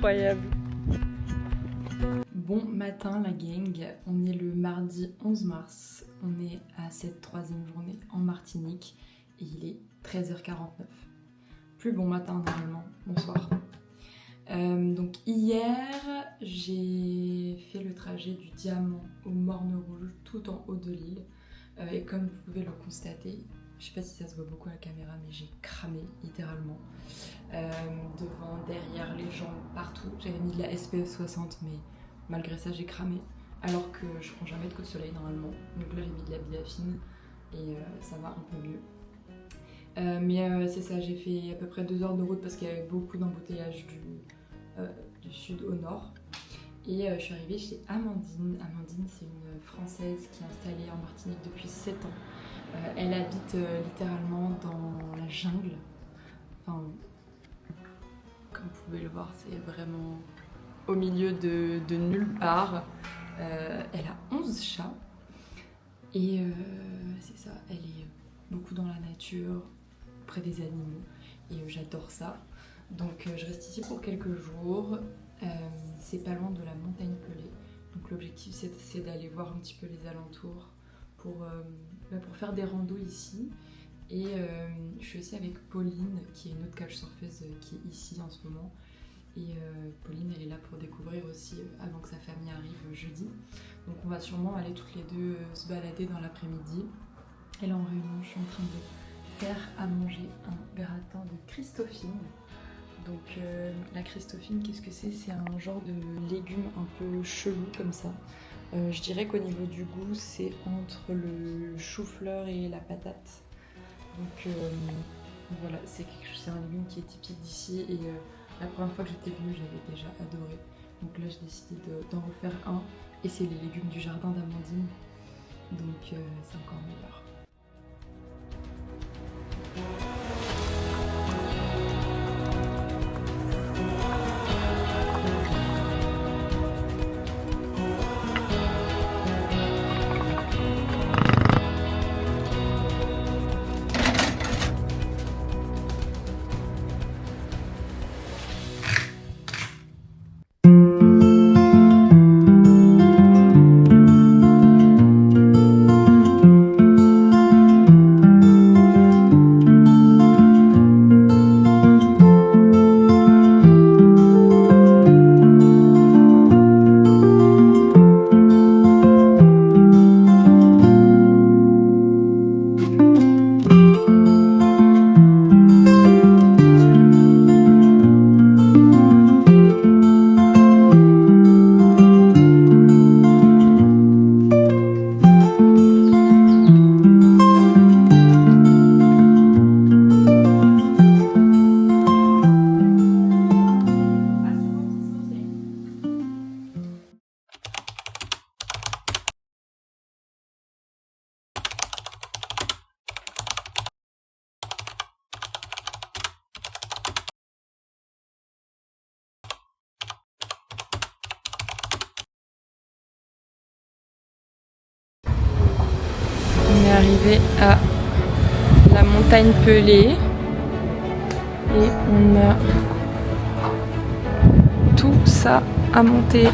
incroyable. Bon matin la gang, on est le mardi 11 mars, on est à cette troisième journée en Martinique et il est 13h49. Plus bon matin normalement, bonsoir. Donc hier j'ai fait le trajet du Diamant au Morne Rouge tout en haut de l'île et comme vous pouvez le constater, je sais pas si ça se voit beaucoup à la caméra mais j'ai cramé littéralement. Devant, derrière, les jambes, partout. J'avais mis de la SPF 60 mais malgré ça j'ai cramé alors que je prends jamais de coup de soleil normalement. Donc là j'ai mis de la biafine et ça va un peu mieux. Mais c'est ça, j'ai fait à peu près 2 heures de route parce qu'il y avait beaucoup d'embouteillages du sud au nord. Et je suis arrivée chez Amandine. Amandine, c'est une Française qui est installée en Martinique depuis 7 ans. Elle habite littéralement dans la jungle. Enfin, comme vous pouvez le voir, c'est vraiment au milieu de nulle part. Elle a 11 chats. Et c'est ça, elle est beaucoup dans la nature, près des animaux. Et j'adore ça. Donc je reste ici pour quelques jours. C'est pas loin de la montagne Pelée. Donc l'objectif c'est d'aller voir un petit peu les alentours pour faire des randos ici. Et je suis aussi avec Pauline qui est une autre couchsurfeuse qui est ici en ce moment. Et Pauline elle est là pour découvrir aussi avant que sa famille arrive jeudi. Donc on va sûrement aller toutes les deux se balader dans l'après-midi. Et là en réunion je suis en train de faire à manger un gratin de Christophine. Donc la Christophine, qu'est-ce que c'est? C'est un genre de légume un peu chelou comme ça. Je dirais qu'au niveau du goût, c'est entre le chou-fleur et la patate. Donc voilà, c'est un légume qui est typique d'ici et la première fois que j'étais venue, j'avais déjà adoré. Donc là, j'ai décidé d'en refaire un et c'est les légumes du jardin d'Amandine. Donc c'est encore meilleur. On est arrivé à la montagne Pelée et on a tout ça à monter.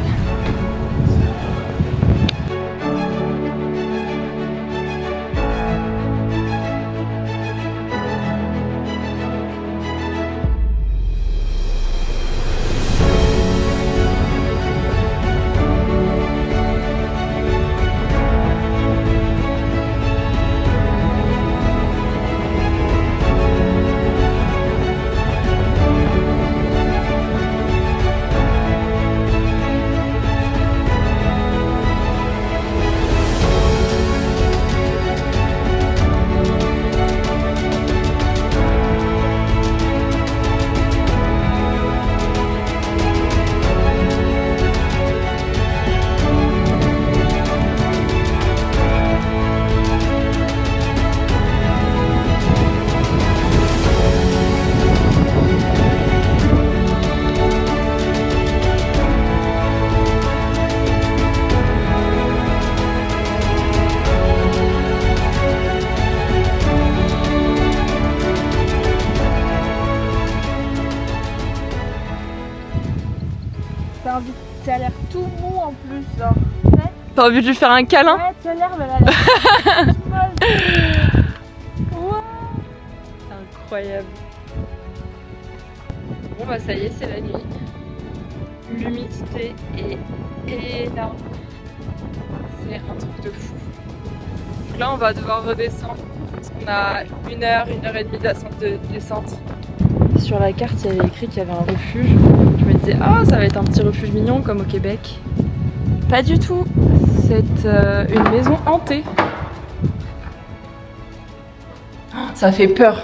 t'as l'air tout mou en plus, genre. T'as envie de lui faire un câlin? Ouais, t'as l'air, mais elle a l'air toute molle. Wow. C'est incroyable. Bon bah ça y est, c'est la nuit. L'humidité est énorme. C'est un truc de fou. Donc là on va devoir redescendre parce qu'on a 1 heure et demie de descente. Sur la carte il y avait écrit qu'il y avait un refuge. Je me disais ah ça va être un petit refuge mignon comme au Québec. Pas du tout. C'est une maison hantée. Oh, ça fait peur.